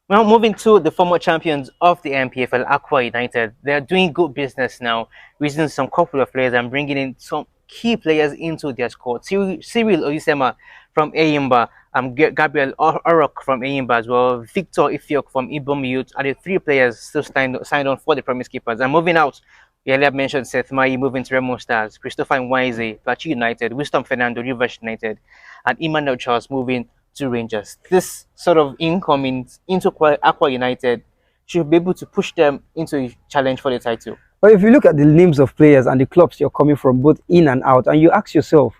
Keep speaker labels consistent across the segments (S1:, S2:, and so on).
S1: Now, moving to the former champions of the NPFL, AKWA United, they're doing good business now, raising some couple of players and bringing in some key players into their squad. Cyril Oyusema from Eyimba, Gabriel Orok from Eyimba as well, Victor Ifiok from Ibom Youth are the three players still signed on for the Promise Keepers. And moving out, we earlier mentioned Seth Mai moving to REMO Stars, Christopher Nwaize, PLATEAU United, Wisdom Fernando, Rivers United, and Emmanuel Charles moving to Rangers. This sort of incoming into AKWA United should be able to push them into a challenge for the title.
S2: But if you look at the names of players and the clubs you're coming from, both in and out, and you ask yourself,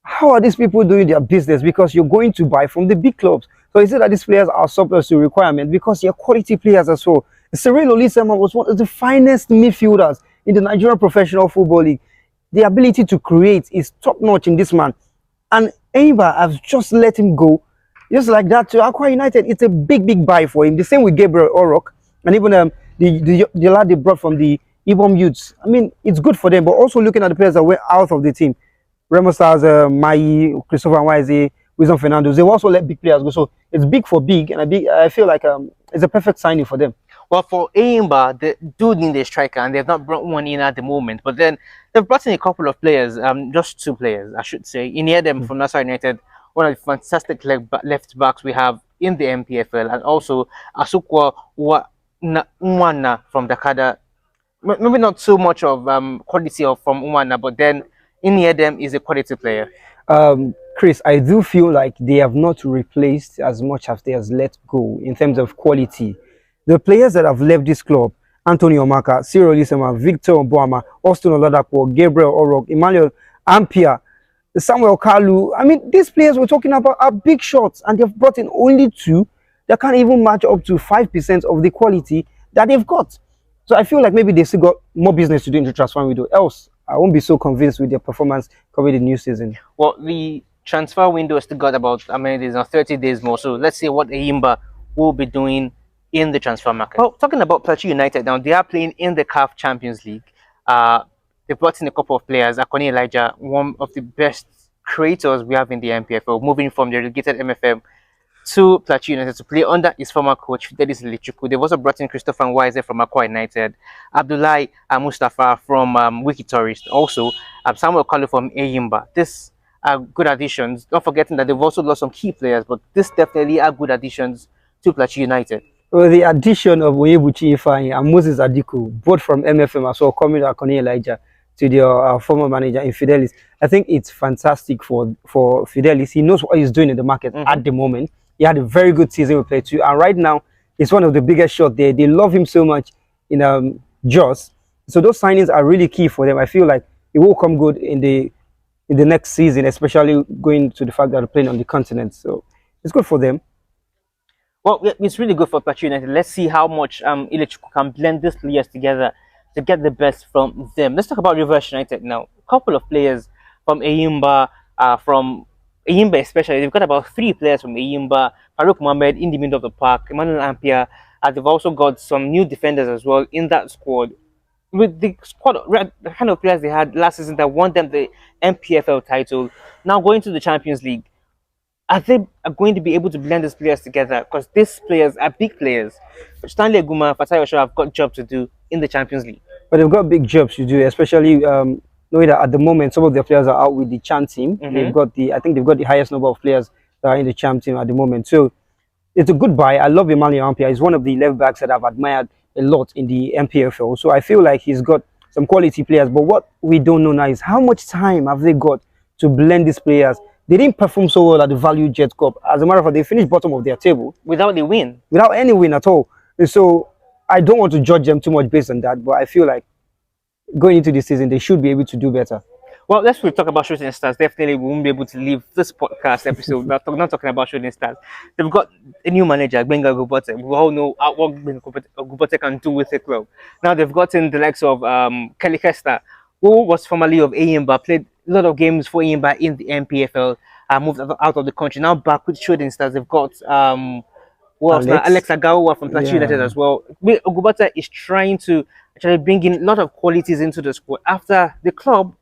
S2: how are these people doing their business? Because you're going to buy from the big clubs. So is it that these players are surplus to requirement? Because they're quality players as well. Cyril Oyusema was one of the finest midfielders in the Nigerian Professional Football League. The ability to create is top-notch in this man. And Eyimba has just let him go. Just like that to AKWA United, it's a big buy for him. The same with Gabriel Orok. And even the lad they brought from the Ibom Youths. I mean, it's good for them. But also looking at the players that went out of the team. REMO Stars, Mai, Christopher Nwaize, Wisdom Fernando. They also let big players go. So it's big for big. And I feel like it's a perfect signing for them.
S1: Well, for Eyimba, they do need a striker, and they've not brought one in at the moment. But then they've brought in a couple of players, just two players, I should say. Inyedem from Nassau United, one of the fantastic left backs we have in the NPFL, and also Asukwa Umwana from Dakada. Maybe not so much of quality from Umwana, but then Inyedem is a quality player.
S2: Chris, I do feel like they have not replaced as much as they have let go in terms of quality. The players that have left this club, Anthony Omaka, Cyril Oyusema, Victor Obuama, Austin Oladapo, Gabriel Orok, Emmanuel Ampia, Samuel Kalu. I mean, these players we're talking about are big shots, and they've brought in only two that can't even match up to 5% of the quality that they've got. So I feel like maybe they still got more business to do in the transfer window. Else, I won't be so convinced with their performance covering the new season.
S1: Well, the transfer window still got about, I mean, there's 30 days more. So let's see what Eyimba will be doing in the transfer market. Well, talking about PLATEAU United now, they are playing in the CAF Champions League. They brought in a couple of players. Akoni Elijah, one of the best creators we have in the NPFL, moving from the relegated MFM to PLATEAU United to play under his former coach, Fidelis Lichuku. They've also brought in Christopher Nwaize from AKWA United, Abdullahi Mustafa from Wiki Tourist, also Samuel Kalu from Eyimba. This are good additions. Not forgetting that they've also lost some key players, but this definitely are good additions to PLATEAU United.
S2: Well, the addition of Onyebuchi Ifeanyi and Moses Adiku, both from MFM as well, coming to Akoni Elijah to their former manager in Fidelis, I think it's fantastic for Fidelis. He knows what he's doing in the market at the moment. He had a very good season with PLATEAU, and right now he's one of the biggest shots there. They love him so much in Jos. So those signings are really key for them. I feel like it will come good in the next season, especially going to the fact that they're playing on the continent. So it's good for them.
S1: Well, it's really good for PLATEAU United. Let's see how much Ilichukwu can blend these players together to get the best from them. Let's talk about Rivers United now. A couple of players from Eyimba, especially. They've got about 3 players from Eyimba. Farouk Mohammed in the middle of the park, Emmanuel Ampia. They've also got some new defenders as well in that squad. With the squad, the kind of players they had last season that won them the NPFL title, now going to the Champions League. Are they going to be able to blend these players together? Because these players are big players. Stanley Aguma, Fatai Osho have got job to do in the Champions League.
S2: But they've got big jobs to do, especially knowing that at the moment some of their players are out with the champ team. They've got I think they've got the highest number of players that are in the champ team at the moment. So it's a good buy. I love Emmanuel Ampia. He's one of the left backs that I've admired a lot in the NPFL. So I feel like he's got some quality players. But what we don't know now is how much time have they got to blend these players. They didn't perform so well at the Value Jet Cup. As a matter of fact, they finished bottom of their table.
S1: Without the win.
S2: Without any win at all. And so I don't want to judge them too much based on that, but I feel like going into the season, they should be able to do better.
S1: Well, let's talk about Shooting Stars. Definitely, we won't be able to leave this podcast episode not talking about Shooting Stars. They've got a new manager, Gbenga Ogubote. We all know what Gbenga Ogubote can do with the club. Now they've gotten the likes of Kelly Kester, who was formerly of Eyimba, played a lot of games for Eyimba in the NPFL, moved out of the country. Now back with Shooting Stars, they've got Alex Agawa from PLATEAU United as well. Ogubote is trying to actually bring in a lot of qualities into the squad after the club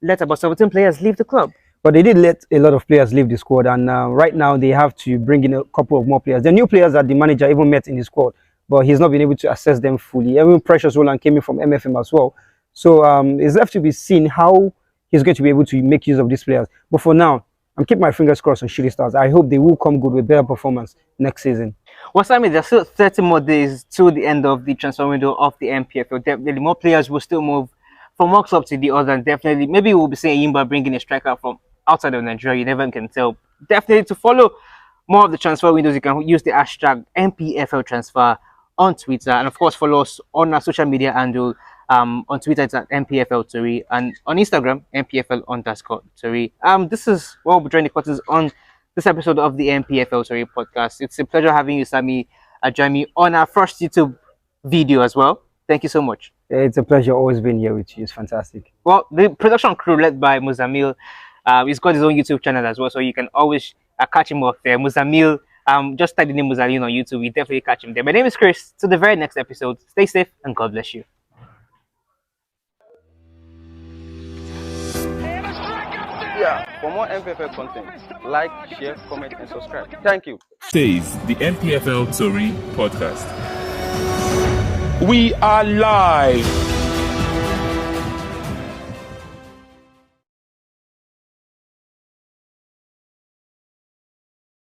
S1: let about 17 players leave the club.
S2: But they did let a lot of players leave the squad, and right now they have to bring in a couple of more players. The new players that the manager even met in the squad, but he's not been able to assess them fully. Even Precious Roland came in from MFM as well. So it's left to be seen how he's going to be able to make use of these players. But for now, I'm keeping my fingers crossed on Shooting Stars. I hope they will come good with better performance next season.
S1: Well, Sammy, there's still 30 more days to the end of the transfer window of the NPFL. Definitely more players will still move from one club to the other. And definitely, maybe we'll be seeing Enyimba bringing a striker from outside of Nigeria. You never can tell. Definitely, to follow more of the transfer windows, you can use the hashtag NPFL transfer on Twitter. And of course, follow us on our social media handle. On Twitter, it's at NPFL Tori, and on Instagram, NPFL_Tori. This is what we'll be joining the quarters on this episode of the NPFL Tori podcast. It's a pleasure having you, Sammy, join me on our first YouTube video as well. Thank you so much.
S2: It's a pleasure always being here with you. It's fantastic.
S1: Well, the production crew led by Muzamil, he's got his own YouTube channel as well, so you can always catch him up there. Muzamil, just type the name Muzamil on YouTube. You definitely catch him there. My name is Chris. To the very next episode. Stay safe and God bless you.
S3: Yeah, for more NPFL content, like, share, comment, and subscribe. Thank you.
S4: Says the NPFL TORI podcast.
S5: We are live.